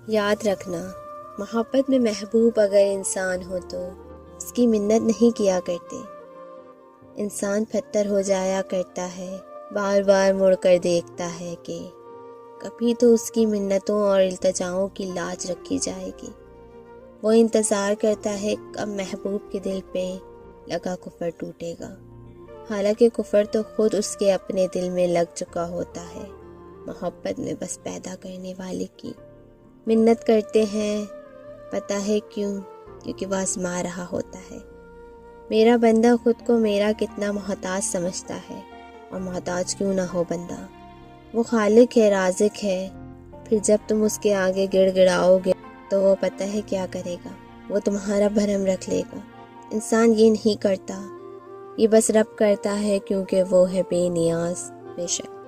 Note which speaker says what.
Speaker 1: یاد رکھنا، محبت میں محبوب اگر انسان ہو تو اس کی منت نہیں کیا کرتے۔ انسان پتھر ہو جایا کرتا ہے، بار بار مڑ کر دیکھتا ہے کہ کبھی تو اس کی منتوں اور التجاؤں کی لاج رکھی جائے گی۔ وہ انتظار کرتا ہے کب محبوب کے دل پہ لگا کفر ٹوٹے گا، حالانکہ کفر تو خود اس کے اپنے دل میں لگ چکا ہوتا ہے۔ محبت میں بس پیدا کرنے والے کی منت کرتے ہیں، پتہ ہے کیوں؟ کیونکہ وہ آزما رہا ہوتا ہے۔ میرا بندہ خود کو میرا کتنا محتاج سمجھتا ہے، اور محتاج کیوں نہ ہو بندہ، وہ خالق ہے، رازق ہے۔ پھر جب تم اس کے آگے گڑ گڑاؤ گے تو وہ پتہ ہے کیا کرے گا، وہ تمہارا بھرم رکھ لے گا۔ انسان یہ نہیں کرتا، یہ بس رب کرتا ہے، کیونکہ وہ ہے بے نیاز، بے شک۔